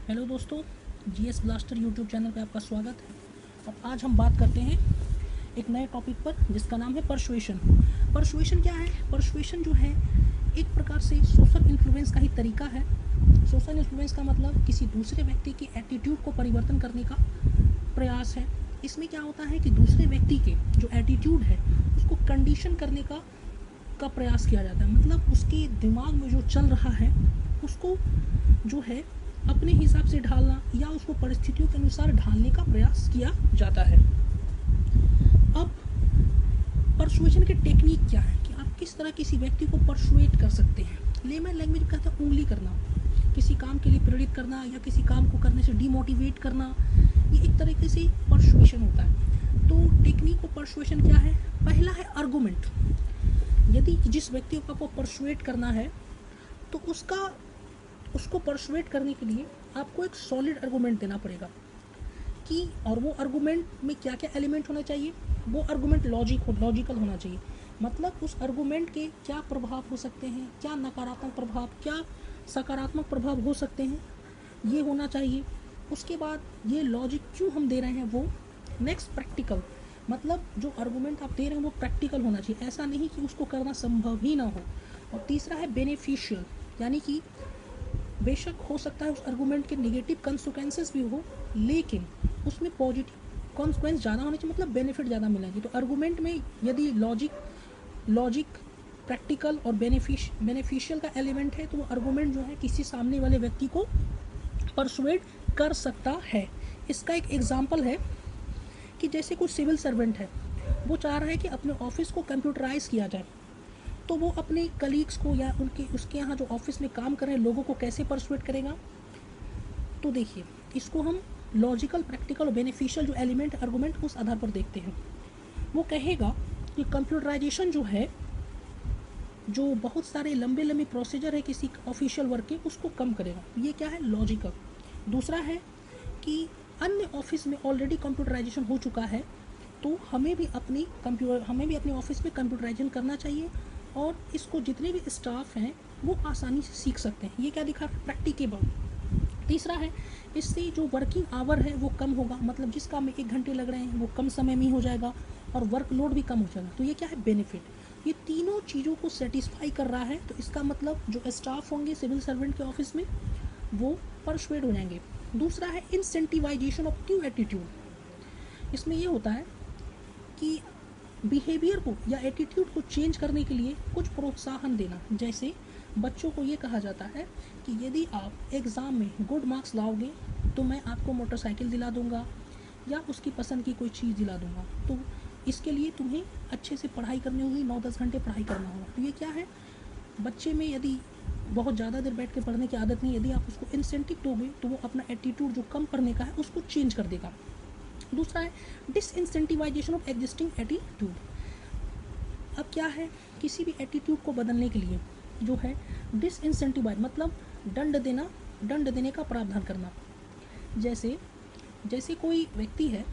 Hello दोस्तों, GS blaster YouTube channel पे आपका स्वागत है। और आज हम बात करते हैं एक नए टॉपिक पर जिसका नाम है परसुएशन। परसुएशन क्या है? परसुएशन जो है एक प्रकार से सोशल इन्फ्लुएंस का ही तरीका है। सोशल इन्फ्लुएंस का मतलब किसी दूसरे व्यक्ति के एटीट्यूड को परिवर्तन करने का प्रयास है। इसमें क्या होता है कि दूसरे व्यक्ति के जो एटीट्यूड है उसको कंडीशन करने का प्रयास किया जाता है। मतलब उसके दिमाग में जो चल रहा है उसको जो है अपने हिसाब से ढालना या उसको परिस्थितियों के अनुसार ढालने का प्रयास किया जाता है। अब परसुएशन की टेक्निक क्या है कि आप किस तरह किसी व्यक्ति को परसुएट कर सकते हैं। लेमन लैंग्वेज में कहते हैं उंगली करना, किसी काम के लिए प्रेरित करना या किसी काम को करने से डिमोटिवेट करना, ये एक तरीके से परसुएशन होता है। तो टेक्निक ऑफ परसुएशन क्या है? पहला है आर्गुमेंट। यदि जिस व्यक्ति को आपको परसुएट करना है तो उसको परसुएट करने के लिए आपको एक सॉलिड आर्गुमेंट देना पड़ेगा कि और वो आर्गुमेंट में क्या क्या एलिमेंट होना चाहिए। वो आर्गुमेंट लॉजिकल होना चाहिए। मतलब उस आर्गुमेंट के क्या प्रभाव हो सकते हैं, क्या नकारात्मक प्रभाव, क्या सकारात्मक प्रभाव हो सकते हैं, ये होना चाहिए। उसके बाद ये लॉजिक क्यों हम दे रहे हैं वो। नेक्स्ट प्रैक्टिकल, मतलब जो आर्गुमेंट आप दे रहे हैं वो प्रैक्टिकल होना चाहिए, ऐसा नहीं कि उसको करना संभव ही ना हो। और तीसरा है बेनिफिशियल, यानी कि बेशक हो सकता है उस आर्गुमेंट के नेगेटिव कॉन्सिक्वेंसेस भी हो लेकिन उसमें पॉजिटिव कॉन्सिक्वेंस ज़्यादा होने चाहिए, मतलब बेनिफिट ज़्यादा मिलेंगे। तो आर्गुमेंट में यदि लॉजिक प्रैक्टिकल और बेनिफिशियल का एलिमेंट है तो वो आर्गुमेंट जो है किसी सामने वाले व्यक्ति को परसुएट कर सकता है। इसका एक एग्जाम्पल है कि जैसे कोई सिविल सर्वेंट है, वो चाह रहा है कि अपने ऑफिस को कंप्यूटराइज किया जाए, तो वो अपने कलीग्स को या उसके यहाँ जो ऑफिस में काम कर रहे हैं लोगों को कैसे परसुएट करेगा। तो देखिए, इसको हम लॉजिकल, प्रैक्टिकल और बेनिफिशियल जो एलिमेंट आर्गुमेंट उस आधार पर देखते हैं। वो कहेगा कि कंप्यूटराइजेशन जो है, जो बहुत सारे लंबे प्रोसीजर है किसी ऑफिशियल वर्क के, उसको कम करेगा। ये क्या है? लॉजिकल। दूसरा है कि अन्य ऑफिस में ऑलरेडी कंप्यूटराइजेशन हो चुका है तो हमें भी अपने ऑफिस में कंप्यूटराइजेशन करना चाहिए और इसको जितने भी स्टाफ हैं वो आसानी से सीख सकते हैं। ये क्या दिखा? प्रैक्टिकेबल। तीसरा है, इससे जो वर्किंग आवर है वो कम होगा, मतलब जिस काम में 1 घंटे लग रहे हैं वो कम समय में ही हो जाएगा और वर्कलोड भी कम हो जाएगा। तो ये क्या है? बेनिफिट। ये तीनों चीज़ों को सेटिस्फाई कर रहा है तो इसका मतलब जो स्टाफ होंगे सिविल सर्वेंट के ऑफिस में वो परसुएड हो जाएंगे। दूसरा है इंसेंटिवाइजेशन ऑफ न्यू एटीट्यूड। इसमें ये होता है कि बिहेवियर को या एटीट्यूड को चेंज करने के लिए कुछ प्रोत्साहन देना। जैसे बच्चों को ये कहा जाता है कि यदि आप एग्ज़ाम में गुड मार्क्स लाओगे तो मैं आपको मोटरसाइकिल दिला दूंगा या उसकी पसंद की कोई चीज़ दिला दूंगा। तो इसके लिए तुम्हें अच्छे से पढ़ाई करनी होगी, 9-10 घंटे पढ़ाई करना होगा। तो ये क्या है? बच्चे में यदि बहुत ज़्यादा देर बैठ के पढ़ने की आदत नहीं, यदि आप उसको इंसेंटिव दोगे तो वो अपना एटीट्यूड जो कम करने का है उसको चेंज कर देगा। दूसरा है डिसइंसेंटिवाइजेशन ऑफ एग्जिस्टिंग एटीट्यूड। अब क्या है? किसी भी एटीट्यूड को बदलने के लिए जो है डिसइंसेंटिवाइज, मतलब दंड देने का प्रावधान करना। जैसे कोई व्यक्ति है,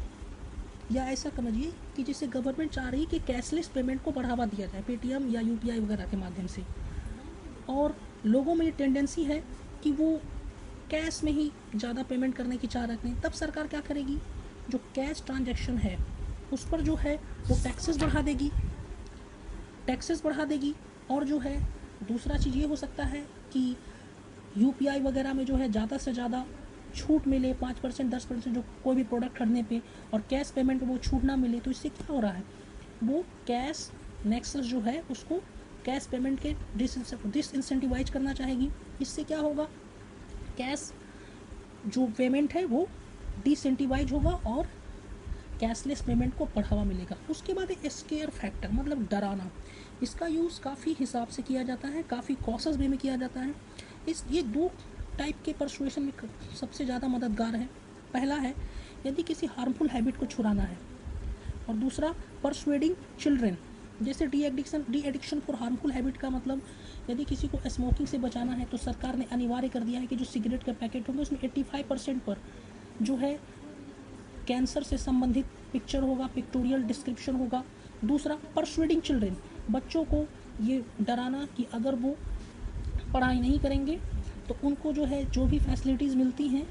या ऐसा समझिए कि जैसे गवर्नमेंट चाह रही है कि कैशलेस पेमेंट को बढ़ावा दिया जाए पेटीएम या यूपीआई वगैरह के माध्यम से, और लोगों में ये टेंडेंसी है कि वो कैश में ही ज़्यादा पेमेंट करने की चाह रखते हैं। तब सरकार क्या करेगी? जो कैश ट्रांजैक्शन है उस पर जो है वो टैक्सेस बढ़ा देगी। और जो है दूसरा चीज़ ये हो सकता है कि यूपीआई वगैरह में जो है ज़्यादा से ज़्यादा छूट मिले, 5%, 10% जो कोई भी प्रोडक्ट खरीदने पे, और कैश पेमेंट में वो छूट ना मिले। तो इससे क्या हो रहा है? वो कैश नेक्सस जो है उसको कैश पेमेंट के डिसइंसेंटिवाइज करना चाहेगी। इससे क्या होगा? कैश जो पेमेंट है वो डिसेंटिवाइज होगा और कैशलेस पेमेंट को बढ़ावा मिलेगा। उसके बाद एक स्केयर फैक्टर, मतलब डराना। इसका यूज़ काफ़ी हिसाब से किया जाता है, काफ़ी कॉशस वे में किया जाता है। ये 2 टाइप के परसुएशन में सबसे ज़्यादा मददगार है। पहला है यदि किसी हार्मफुल हैबिट को छुड़ाना है, और दूसरा परसुएडिंग चिल्ड्रेन। जैसे de addiction for harmful habit का मतलब यदि किसी को स्मोकिंग से बचाना है तो सरकार ने अनिवार्य कर दिया है कि जो सिगरेट के पैकेट होंगे उसमें 85% पर जो है कैंसर से संबंधित पिक्चर होगा, पिक्टोरियल डिस्क्रिप्शन होगा। दूसरा परसुएडिंग चिल्ड्रेन, बच्चों को ये डराना कि अगर वो पढ़ाई नहीं करेंगे तो उनको जो है जो भी फैसिलिटीज़ मिलती हैं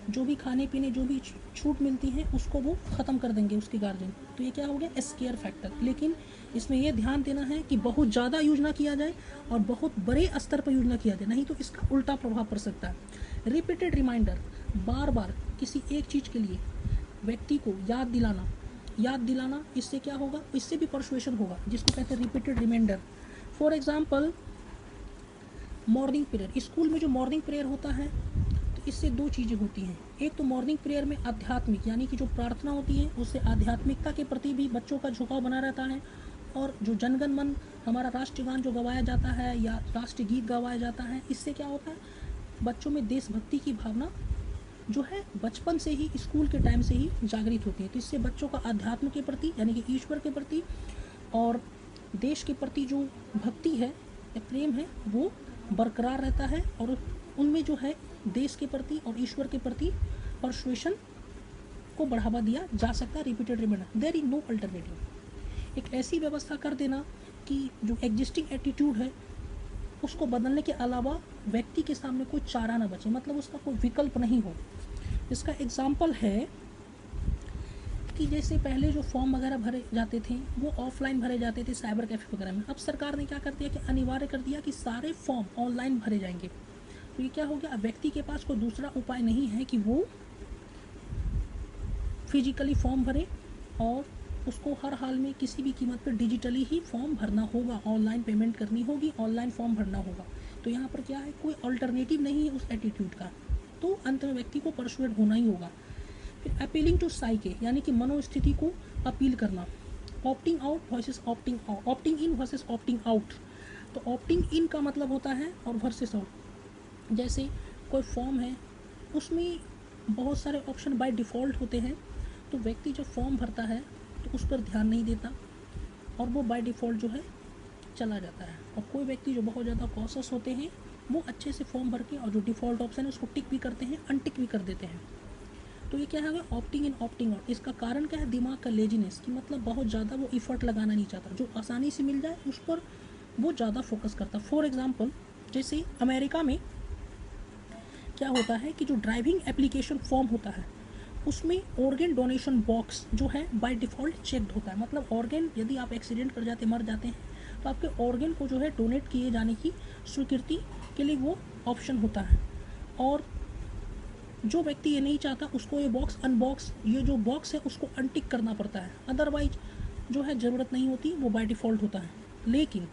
जो भी खाने पीने जो भी छूट मिलती है उसको वो ख़त्म कर देंगे उसके गार्जियन। तो ये क्या हो गया, स्केयर फैक्टर। लेकिन इसमें ये ध्यान देना है कि बहुत ज़्यादा यूज ना किया जाए और बहुत बड़े स्तर पर यूज ना किया जाए, नहीं तो इसका उल्टा प्रभाव पड़ सकता है। रिपीटेड रिमाइंडर, बार बार किसी एक चीज़ के लिए व्यक्ति को याद दिलाना, इससे क्या होगा, इससे भी परसुएशन होगा, जिसको कहते हैं repeated reminder. For example morning prayer, school में जो मॉर्निंग प्रेयर होता है तो इससे दो चीज़ें होती हैं। एक तो मॉर्निंग प्रेयर में आध्यात्मिक यानी कि जो प्रार्थना होती है उससे आध्यात्मिकता के प्रति भी बच्चों का झुकाव बना रहता है। और जो जनगण मन हमारा राष्ट्रगान जो गवाया जाता है या राष्ट्रीय गीत गवाया जाता है, इससे क्या होता है, बच्चों में देशभक्ति की भावना जो है बचपन से ही, स्कूल के टाइम से ही जागृत होती है। तो इससे बच्चों का अध्यात्म के प्रति यानी कि ईश्वर के प्रति और देश के प्रति जो भक्ति है या प्रेम है वो बरकरार रहता है और उनमें जो है देश के प्रति और ईश्वर के प्रति परसुएशन को बढ़ावा दिया जा सकता है। Repeated reminder, there is no alternative. एक ऐसी व्यवस्था कर देना कि जो एग्जिस्टिंग एटीट्यूड है उसको बदलने के अलावा व्यक्ति के सामने कोई चारा ना बचे, मतलब उसका कोई विकल्प नहीं हो। इसका एग्जाम्पल है कि जैसे पहले जो फॉर्म वगैरह भरे जाते थे वो ऑफलाइन भरे जाते थे साइबर कैफे वगैरह में। अब सरकार ने क्या कर दिया कि अनिवार्य कर दिया कि सारे फॉर्म ऑनलाइन भरे जाएंगे। तो ये क्या हो गया, अब व्यक्ति के पास कोई दूसरा उपाय नहीं है कि वो फिजिकली फॉर्म भरे और उसको हर हाल में किसी भी कीमत पर डिजिटली ही फॉर्म भरना होगा, ऑनलाइन पेमेंट करनी होगी, ऑनलाइन फॉर्म भरना होगा। तो यहाँ पर क्या है, कोई अल्टरनेटिव नहीं है उस एटीट्यूड का, तो अंत में व्यक्ति को परसुएड होना ही होगा। फिर अपीलिंग टू साइके यानी कि मनोस्थिति को अपील करना, ऑप्टिंग आउट वर्सेस ऑप्टिंग इन वर्सेस ऑप्टिंग आउट। तो ऑप्टिंग इन का मतलब होता है और वर्सेस आउट। जैसे कोई फॉर्म है उसमें बहुत सारे ऑप्शन बाय डिफ़ॉल्ट होते हैं, तो व्यक्ति जब फॉर्म भरता है तो उस पर ध्यान नहीं देता और वो बाय डिफ़ॉल्ट जो है चला जाता है। और कोई व्यक्ति जो बहुत ज़्यादा कॉशियस होते हैं वो अच्छे से फॉर्म भर के और जो डिफ़ॉल्ट ऑप्शन है उसको टिक भी करते हैं, अनटिक भी कर देते हैं। तो ये क्या है, ऑप्टिंग इन ऑप्टिंग आउट। इसका कारण क्या है, दिमाग का लेजीनेस, कि मतलब बहुत ज़्यादा वो इफ़र्ट लगाना नहीं चाहता, जो आसानी से मिल जाए उस पर वो ज़्यादा फोकस करता। फॉर एग्ज़ाम्पल जैसे अमेरिका में क्या होता है कि जो ड्राइविंग एप्लीकेशन फॉर्म होता है उसमें ऑर्गन डोनेशन बॉक्स जो है बाय डिफ़ॉल्ट चेक्ड होता है। मतलब ऑर्गन यदि आप एक्सीडेंट कर जाते, मर जाते हैं, तो आपके ऑर्गन को जो है डोनेट किए जाने की स्वीकृति के लिए वो ऑप्शन होता है। और जो व्यक्ति ये नहीं चाहता उसको ये बॉक्स अनबॉक्स, ये जो बॉक्स है उसको अनटिक करना पड़ता है, अदरवाइज जो है ज़रूरत नहीं होती, वो बाय डिफ़ॉल्ट होता है। लेकिन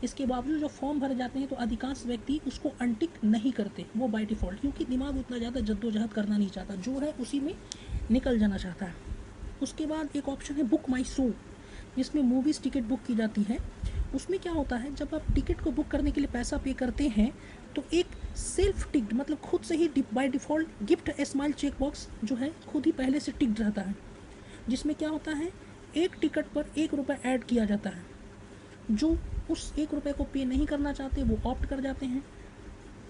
इसके बावजूद जो फॉर्म भरे जाते हैं तो अधिकांश व्यक्ति उसको अनटिक नहीं करते, वो बाय डिफ़ॉल्ट, क्योंकि दिमाग उतना ज़्यादा जद्दोजहद करना नहीं चाहता, जो है उसी में निकल जाना चाहता है। उसके बाद एक ऑप्शन है बुक माई शो, जिसमें मूवीज़ टिकट बुक की जाती है। उसमें क्या होता है, जब आप टिकट को बुक करने के लिए पैसा पे करते हैं तो एक सेल्फ टिक्ड मतलब खुद से ही by default gift a smile check box जो है खुद ही पहले से टिक्ड रहता है, जिसमें क्या होता है एक टिकट पर 1 रुपये ऐड किया जाता है। जो उस 1 रुपये को पे नहीं करना चाहते वो ऑप्ट कर जाते हैं,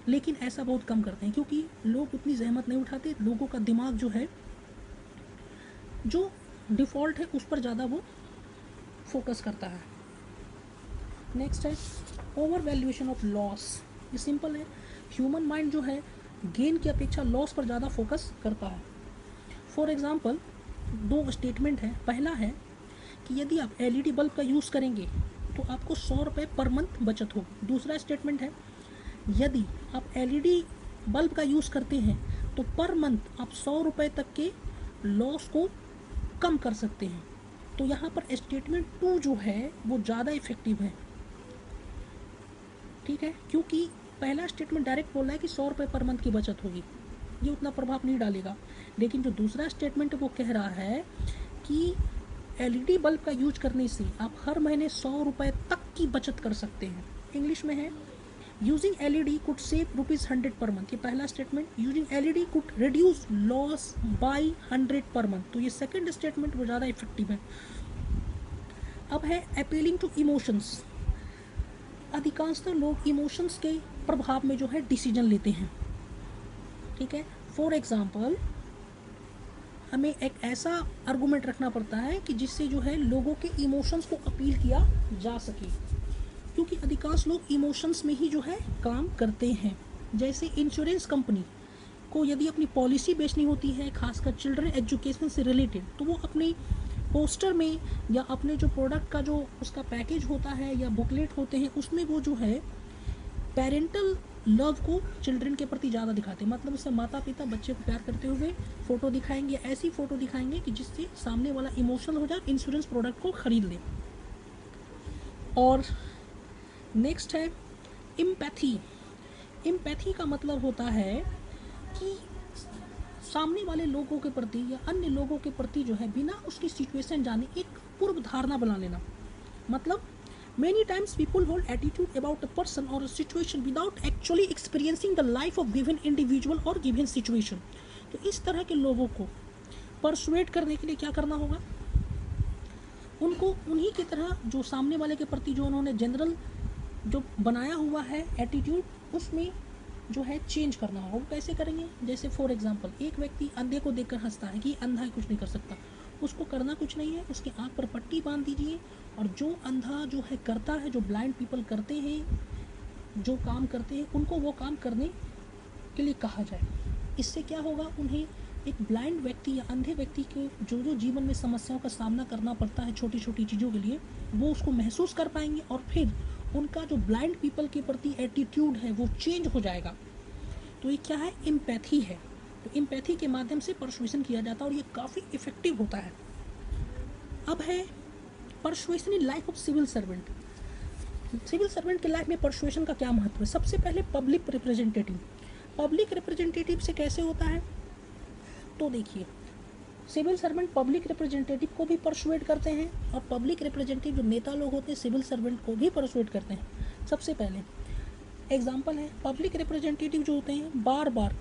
लेकिन ऐसा बहुत कम करते हैं क्योंकि लोग उतनी जहमत नहीं उठाते। लोगों का दिमाग जो है जो डिफ़ॉल्ट है उस पर ज़्यादा वो फोकस करता है। नेक्स्ट है ओवर वैल्यूएशन ऑफ लॉस। ये सिंपल है, ह्यूमन माइंड जो है गेन की अपेक्षा लॉस पर ज़्यादा फोकस करता है। फॉर एग्ज़ाम्पल 2 स्टेटमेंट है। पहला है कि यदि आप LED बल्ब का यूज़ करेंगे तो आपको 100 रुपये पर मंथ बचत होगी। दूसरा स्टेटमेंट है यदि आप LED बल्ब का यूज़ करते हैं तो पर मंथ आप 100 रुपये तक के लॉस को कम कर सकते हैं। तो यहाँ पर स्टेटमेंट 2 जो है वो ज़्यादा इफेक्टिव है, ठीक है, क्योंकि पहला स्टेटमेंट डायरेक्ट बोल रहा है कि 100 रुपये पर मंथ की बचत होगी, ये उतना प्रभाव नहीं डालेगा। लेकिन जो दूसरा स्टेटमेंट वो कह रहा है कि LED बल्ब का यूज करने से आप हर महीने 100 रुपये तक की बचत कर सकते हैं। इंग्लिश में है using LED could save ₹100 per month, ये पहला statement. Using LED could reduce loss by 100 per month, तो ये सेकंड स्टेटमेंट वो ज़्यादा इफेक्टिव है। अब है अपीलिंग टू इमोशंस। अधिकांशतः लोग इमोशंस के प्रभाव में जो है डिसीजन लेते हैं, ठीक है। फॉर एग्जाम्पल हमें एक ऐसा आर्गूमेंट रखना पड़ता है कि जिससे जो है लोगों के इमोशंस को अपील किया जा सके, क्योंकि अधिकांश लोग इमोशंस में ही जो है काम करते हैं। जैसे इंश्योरेंस कंपनी को यदि अपनी पॉलिसी बेचनी होती है, खासकर चिल्ड्रन एजुकेशन से रिलेटेड, तो वो अपनी पोस्टर में या अपने जो प्रोडक्ट का जो उसका पैकेज होता है या बुकलेट होते हैं, उसमें वो जो है पेरेंटल लव को चिल्ड्रन के प्रति ज़्यादा दिखाते हैं। मतलब उससे माता पिता बच्चे को प्यार करते हुए फ़ोटो दिखाएंगे, ऐसी फ़ोटो दिखाएंगे कि जिससे सामने वाला इमोशनल हो जाए, इंश्योरेंस प्रोडक्ट को ख़रीद ले। और नेक्स्ट है एम्पैथी। एम्पैथी का मतलब होता है कि सामने वाले लोगों के प्रति या अन्य लोगों के प्रति जो है बिना उसकी सिचुएशन जाने एक पूर्व धारणा बना लेना। मतलब many times people hold attitude about a person or a situation without actually experiencing the life of given individual or given situation। तो इस तरह के लोगों को परसुएट करने के लिए क्या करना होगा, उनको उन्हीं की तरह जो सामने वाले के प्रति जो उन्होंने जनरल जो बनाया हुआ है एटीट्यूड, उसमें जो है चेंज करना होगा। वो कैसे करेंगे, जैसे फॉर एग्जांपल एक व्यक्ति अंधे को देखकर हंसता है कि अंधा है, कुछ नहीं कर सकता, उसको करना कुछ नहीं है, उसकी आंख पर पट्टी बांध दीजिए, और जो अंधा जो है करता है, जो ब्लाइंड पीपल करते हैं, जो काम करते हैं, उनको वो काम करने के लिए कहा जाए। इससे क्या होगा, उन्हें एक ब्लाइंड व्यक्ति या अंधे व्यक्ति के जो जो जीवन में समस्याओं का सामना करना पड़ता है छोटी छोटी चीज़ों के लिए, वो उसको महसूस कर पाएंगे और फिर उनका जो ब्लाइंड पीपल के प्रति एटीट्यूड है वो चेंज हो जाएगा। तो ये क्या है, एम्पैथी है। तो एम्पैथी के माध्यम से परसुएशन किया जाता है और ये काफ़ी इफेक्टिव होता है। अब है persuasion in life of civil servant. Civil servant के लाइफ में परसुएशन का क्या महत्व है। सबसे पहले पब्लिक रिप्रेजेंटेटिव। पब्लिक रिप्रेजेंटेटिव से कैसे होता है, तो देखिए सिविल सर्वेंट पब्लिक रिप्रेजेंटेटिव को भी परसुएट करते हैं और पब्लिक रिप्रेजेंटेटिव जो नेता लोग होते हैं सिविल सर्वेंट को भी परसुएट करते हैं। सबसे पहले एग्जाम्पल है, पब्लिक रिप्रेजेंटेटिव जो होते हैं बार बार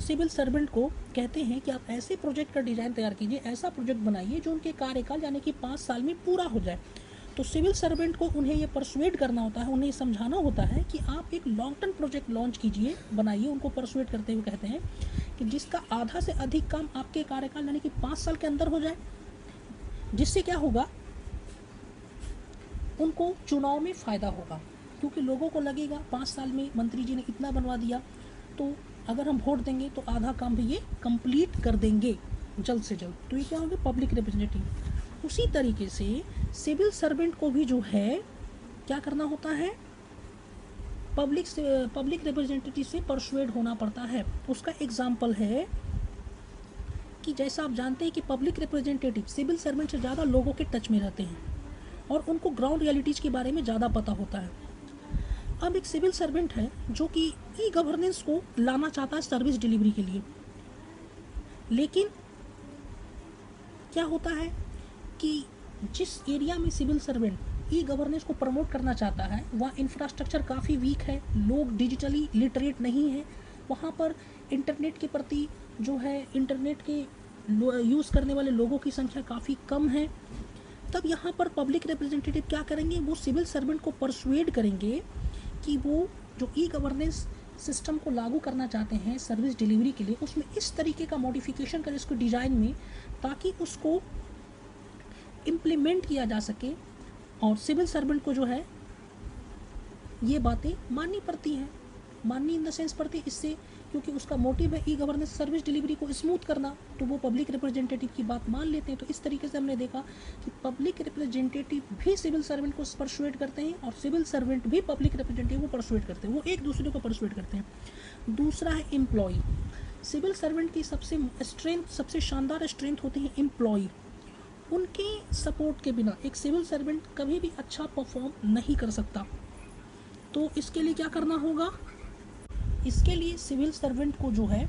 सिविल सर्वेंट को कहते हैं कि आप ऐसे प्रोजेक्ट का डिज़ाइन तैयार कीजिए, ऐसा प्रोजेक्ट बनाइए जो उनके कार्यकाल यानी कि 5 साल में पूरा हो जाए। तो सिविल सर्वेंट को उन्हें ये परसुएट करना होता है, उन्हें समझाना होता है कि आप एक लॉन्ग टर्म प्रोजेक्ट लॉन्च कीजिए, बनाइए। उनको परसुएट करते हुए कहते हैं कि जिसका आधा से अधिक काम आपके कार्यकाल यानी कि 5 साल के अंदर हो जाए, जिससे क्या होगा, उनको चुनाव में फ़ायदा होगा, क्योंकि लोगों को लगेगा 5 साल में मंत्री जी ने इतना बनवा दिया, तो अगर हम वोट देंगे तो आधा काम भी ये कंप्लीट कर देंगे जल्द से जल्द। तो ये क्या होंगे, पब्लिक रिप्रेजेंटेटिव। उसी तरीके से सिविल सर्वेंट को भी जो है क्या करना होता है, पब्लिक रिप्रेजेंटेटिव से परसुएड होना पड़ता है। उसका एग्जाम्पल है कि जैसा आप जानते हैं कि पब्लिक रिप्रेजेंटेटिव सिविल सर्वेंट से ज़्यादा लोगों के टच में रहते हैं और उनको ग्राउंड रियलिटीज़ के बारे में ज़्यादा पता होता है। अब एक सिविल सर्वेंट है जो कि ई गवर्नेंस को लाना चाहता है सर्विस डिलीवरी के लिए, लेकिन क्या होता है कि जिस एरिया में सिविल सर्वेंट ई गवर्नेंस को प्रमोट करना चाहता है वहाँ इंफ्रास्ट्रक्चर काफ़ी वीक है, लोग डिजिटली लिटरेट नहीं है, वहाँ पर इंटरनेट के प्रति जो है इंटरनेट के यूज़ करने वाले लोगों की संख्या काफ़ी कम है। तब यहाँ पर पब्लिक रिप्रेजेंटेटिव क्या करेंगे, वो सिविल सर्वेंट को परसुएड करेंगे कि वो जो ई गवर्नेंस सिस्टम को लागू करना चाहते हैं सर्विस डिलीवरी के लिए, उसमें इस तरीके का मॉडिफिकेशन करें इसको डिज़ाइन में, ताकि उसको इम्प्लीमेंट किया जा सके। और सिविल सर्वेंट को जो है ये बातें माननी पड़ती हैं, माननी इन द सेंस पड़ती है इससे, क्योंकि उसका मोटिव है ई गवर्नेंस सर्विस डिलीवरी को स्मूथ करना, तो वो पब्लिक रिप्रेजेंटेटिव की बात मान लेते हैं। तो इस तरीके से हमने देखा कि पब्लिक रिप्रेजेंटेटिव भी सिविल सर्वेंट को परसुएड करते हैं और सिविल सर्वेंट भी पब्लिक रिप्रेजेंटेटिव को परसुएड करते हैं, वो एक दूसरे को परसुएड करते हैं। दूसरा है एम्प्लॉय। सिविल सर्वेंट की सबसे शानदार स्ट्रेंथ होती है एम्प्लॉय। उनके सपोर्ट के बिना एक सिविल सर्वेंट कभी भी अच्छा परफॉर्म नहीं कर सकता। तो इसके लिए क्या करना होगा, इसके लिए सिविल सर्वेंट को जो है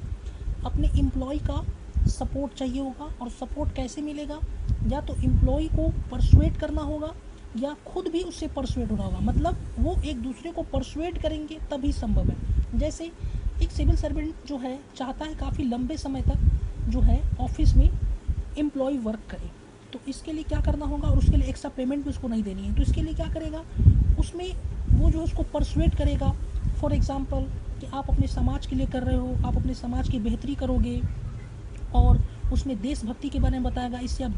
अपने एम्प्लॉय का सपोर्ट चाहिए होगा। और सपोर्ट कैसे मिलेगा, या तो एम्प्लॉय को परसुएड करना होगा या खुद भी उससे परसुएड होना होगा। मतलब वो एक दूसरे को परसुएड करेंगे तभी संभव है। जैसे एक सिविल सर्वेंट जो है चाहता है काफ़ी लंबे समय तक जो है ऑफिस में एम्प्लॉय वर्क करे, तो इसके लिए क्या करना होगा, और उसके लिए एक्स्ट्रा पेमेंट भी उसको नहीं देनी है, तो इसके लिए क्या करेगा, उसमें वो जो है उसको परसुएड करेगा। फॉर एग्ज़ाम्पल कि आप अपने समाज के लिए कर रहे हो, आप अपने समाज की बेहतरी करोगे और उसमें देशभक्ति के बारे में बताएगा। इससे आप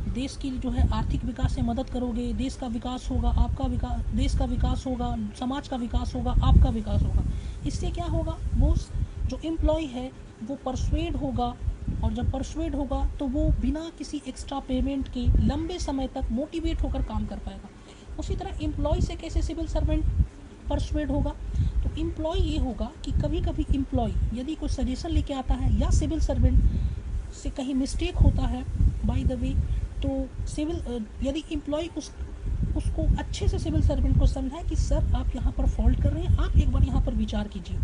देश की जो है आर्थिक विकास में मदद करोगे, देश का विकास होगा, आपका विकास, देश का विकास होगा, समाज का विकास होगा, आपका विकास होगा। इससे क्या होगा, वो जो एम्प्लॉय है वो परसुएड होगा, और जब परसुएड होगा तो वो बिना किसी एक्स्ट्रा पेमेंट के लंबे समय तक मोटिवेट होकर काम कर पाएगा। उसी तरह एम्प्लॉय से कैसे सिविल सर्वेंट परसुएड होगा, तो एम्प्लॉय ये होगा कि कभी कभी एम्प्लॉय यदि कोई सजेशन लेके आता है या सिविल सर्वेंट से कहीं मिस्टेक होता है बाय द वे, तो यदि एम्प्लॉय उसको अच्छे से सिविल सर्वेंट को समझाए कि सर आप यहाँ पर फॉल्ट कर रहे हैं, आप एक बार यहाँ पर विचार कीजिए,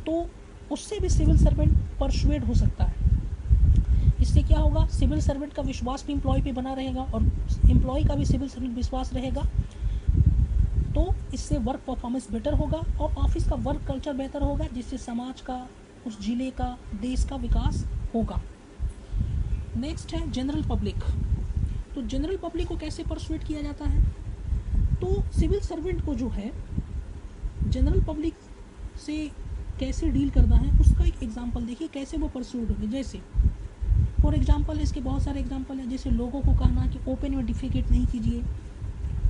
तो उससे भी सिविल सर्वेंट परसुएड हो सकता है। इससे क्या होगा, सिविल सर्वेंट का विश्वास भी एम्प्लॉय पे बना रहेगा और एम्प्लॉय का भी सिविल सर्वेंट विश्वास रहेगा, तो इससे वर्क परफॉर्मेंस बेटर होगा और ऑफिस का वर्क कल्चर बेहतर होगा, जिससे समाज का, उस जिले का, देश का विकास होगा। नेक्स्ट है जनरल पब्लिक। तो जनरल पब्लिक को कैसे परसुएड किया जाता है, तो सिविल सर्वेंट को जो है जनरल पब्लिक से कैसे डील करना है उसका एक एग्जांपल देखिए कैसे वो परसुएड होंगे। जैसे फॉर एग्जांपल, इसके बहुत सारे एग्जांपल हैं, जैसे लोगों को कहना कि ओपन में डिफेकेट नहीं कीजिए,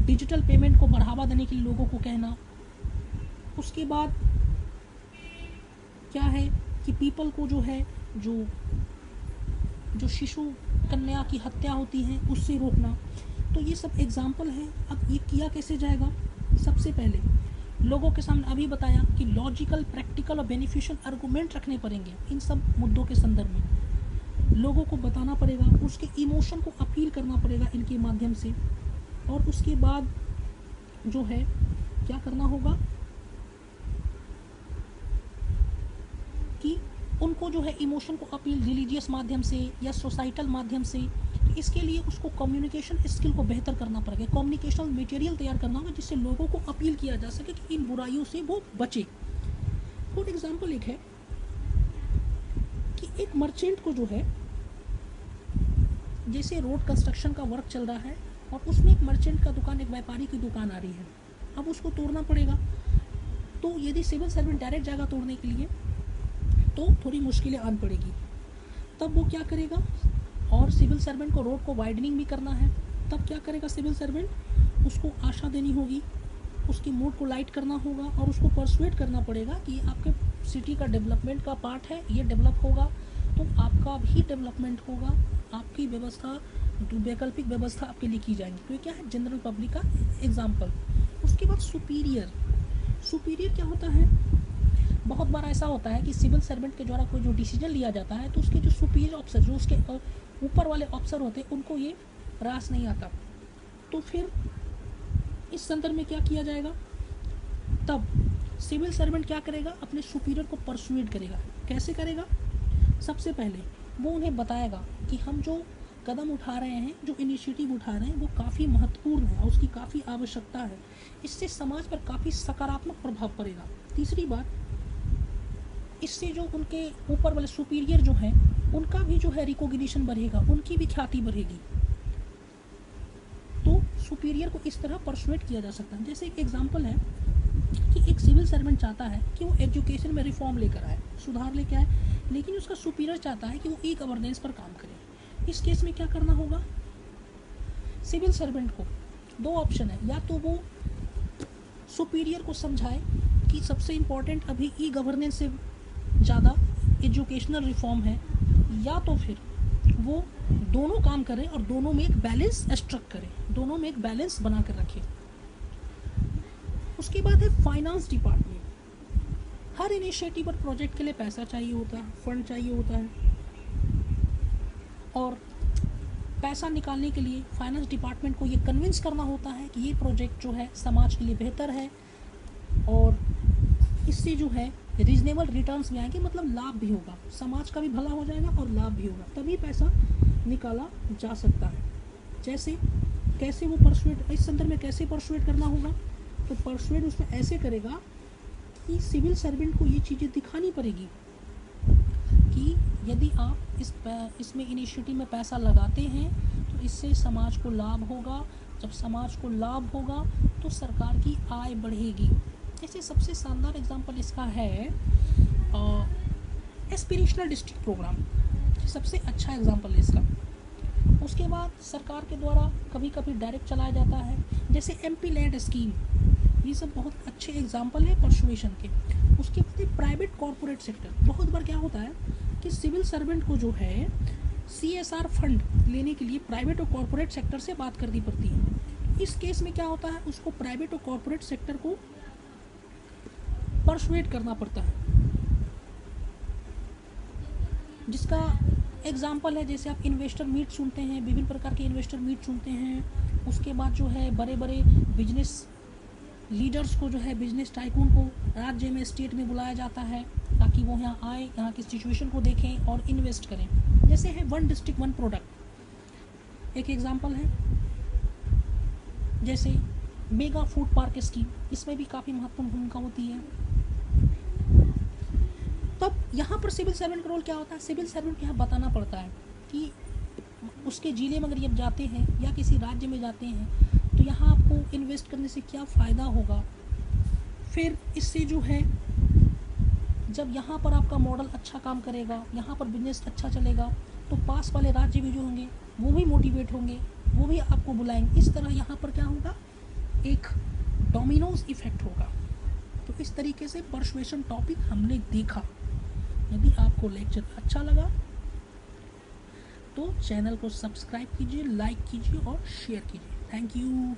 डिजिटल पेमेंट को बढ़ावा देने के लिए लोगों को कहना। उसके बाद क्या है कि पीपल को जो है जो शिशु कन्या की हत्या होती है उससे रोकना। तो ये सब एग्जाम्पल है। अब ये किया कैसे जाएगा, सबसे पहले लोगों के सामने अभी बताया कि लॉजिकल, प्रैक्टिकल और बेनिफिशियल आर्गूमेंट रखने पड़ेंगे। इन सब मुद्दों के संदर्भ में लोगों को बताना पड़ेगा, उसके इमोशन को अपील करना पड़ेगा इनके माध्यम से। और उसके बाद जो है क्या करना होगा कि उनको जो है इमोशन को अपील रिलीजियस माध्यम से या सोसाइटल माध्यम से, इसके लिए उसको कम्युनिकेशन स्किल को बेहतर करना पड़ेगा, कम्युनिकेशनल मटेरियल तैयार करना होगा जिससे लोगों को अपील किया जा सके कि इन बुराइयों से वो बचे। फॉर एग्जाम्पल एक है कि एक मर्चेंट को जो है, जैसे रोड कंस्ट्रक्शन का वर्क चल रहा है और उसमें एक मर्चेंट का दुकान, एक व्यापारी की दुकान आ रही है, अब उसको तोड़ना पड़ेगा। तो यदि सिविल सर्वेंट डायरेक्ट जाएगा तोड़ने के लिए तो थोड़ी मुश्किलें आन पड़ेगी। तब वो क्या करेगा, और सिविल सर्वेंट को रोड को वाइडनिंग भी करना है, तब क्या करेगा सिविल सर्वेंट, उसको आशा देनी होगी, उसकी मूड को लाइट करना होगा और उसको परसुएट करना पड़ेगा कि ये आपके सिटी का डेवलपमेंट का पार्ट है, ये डेवलप होगा तो आपका भी डेवलपमेंट होगा, आपकी व्यवस्था, वैकल्पिक व्यवस्था आपके लिए की जाएंगी। तो ये क्या है, जनरल पब्लिक का एग्जाम्पल। उसके बाद सुपीरियर। सुपीरियर क्या होता है, बहुत बार ऐसा होता है कि सिविल सर्वेंट के द्वारा कोई जो डिसीजन लिया जाता है तो उसके जो सुपीरियर ऑफिसर, जो उसके ऊपर वाले ऑफिसर होते हैं, उनको ये रास नहीं आता। तो फिर इस संदर्भ में क्या किया जाएगा, तब सिविल सर्वेंट क्या करेगा, अपने सुपीरियर को परसुएट करेगा। कैसे करेगा, सबसे पहले वो उन्हें बताएगा कि हम जो कदम उठा रहे हैं, जो इनिशिएटिव उठा रहे हैं, वो काफ़ी महत्वपूर्ण है, उसकी काफ़ी आवश्यकता है, इससे समाज पर काफ़ी सकारात्मक प्रभाव पड़ेगा। तीसरी बात, इससे जो उनके ऊपर वाले सुपीरियर जो हैं उनका भी जो है रिकॉग्निशन बढ़ेगा, उनकी भी ख्याति बढ़ेगी। तो सुपीरियर को इस तरह परसुएट किया जा सकता है। जैसे एक एग्जांपल है कि एक सिविल सर्वेंट चाहता है कि वो एजुकेशन में रिफॉर्म लेकर आए, सुधार लेकर आए, लेकिन उसका सुपीरियर चाहता है कि वो ई गवर्नेंस पर काम करे। इस केस में क्या करना होगा, सिविल सर्वेंट को दो ऑप्शन है, या तो वो सुपीरियर को समझाए कि सबसे इम्पोर्टेंट अभी ई गवर्नेंस से ज़्यादा एजुकेशनल रिफॉर्म है, या तो फिर वो दोनों काम करें और दोनों में एक बैलेंस स्ट्रक करें, दोनों में एक बैलेंस बना कर रखें। उसके बाद है फाइनेंस डिपार्टमेंट। हर इनिशिएटिव और प्रोजेक्ट के लिए पैसा चाहिए होता है, फंड चाहिए होता है, और पैसा निकालने के लिए फाइनेंस डिपार्टमेंट को ये कन्विंस करना होता है कि ये प्रोजेक्ट जो है समाज के लिए बेहतर है और इससे जो है रीजनेबल रिटर्न्स भी आएंगे, मतलब लाभ भी होगा, समाज का भी भला हो जाएगा और लाभ भी होगा, तभी पैसा निकाला जा सकता है। जैसे कैसे वो परसुएट, इस संदर्भ में कैसे परसुएट करना होगा, तो परसुएट उसमें ऐसे करेगा कि सिविल सर्वेंट को ये चीज़ें दिखानी पड़ेगी कि यदि आप इसमें इनिशिएटिव में पैसा लगाते हैं तो इससे समाज को लाभ होगा, जब समाज को लाभ होगा तो सरकार की आय बढ़ेगी। ऐसे सबसे शानदार एग्जांपल इसका है एस्पिरेशनल डिस्ट्रिक्ट प्रोग्राम, सबसे अच्छा एग्जांपल है इसका। उसके बाद सरकार के द्वारा कभी कभी डायरेक्ट चलाया जाता है, जैसे एमपी लैंड स्कीम, ये सब बहुत अच्छे एग्जांपल है परसुएशन के। उसके बाद है प्राइवेट कॉरपोरेट सेक्टर। बहुत बार क्या होता है कि सिविल सर्वेंट को जो है CSR फंड लेने के लिए प्राइवेट और कॉरपोरेट सेक्टर से बात करनी पड़ती है। इस केस में क्या होता है, उसको प्राइवेट और कॉरपोरेट सेक्टर को परसुएट करना पड़ता है। जिसका एग्जाम्पल है, जैसे आप इन्वेस्टर मीट सुनते हैं, विभिन्न प्रकार के इन्वेस्टर मीट सुनते हैं। उसके बाद जो है बड़े बड़े बिजनेस लीडर्स को जो है, बिजनेस टाइकून को राज्य में, स्टेट में बुलाया जाता है ताकि वो यहाँ आए, यहाँ की सिचुएशन को देखें और इन्वेस्ट करें। जैसे है वन डिस्ट्रिक्ट वन प्रोडक्ट एक एग्जांपल है। जैसे मेगा फूड पार्क स्कीम, इसमें भी काफ़ी महत्वपूर्ण भूमिका होती है। तब यहाँ पर सिविल सर्वेंट का रोल क्या होता है, सिविल सर्वेंट को यहाँ बताना पड़ता है कि उसके ज़िले में अगर ये जाते हैं या किसी राज्य में जाते हैं तो यहाँ आपको इन्वेस्ट करने से क्या फ़ायदा होगा। फिर इससे जो है, जब यहाँ पर आपका मॉडल अच्छा काम करेगा, यहाँ पर बिजनेस अच्छा चलेगा, तो पास वाले राज्य भी जो होंगे वो भी मोटिवेट होंगे, वो भी आपको बुलाएंगे। इस तरह यहाँ पर क्या होगा, एक डोमिनोज इफेक्ट होगा। तो इस तरीके से परसुएशन टॉपिक हमने देखा। यदि आपको लेक्चर अच्छा लगा तो चैनल को सब्सक्राइब कीजिए, लाइक कीजिए और शेयर कीजिए। Thank you.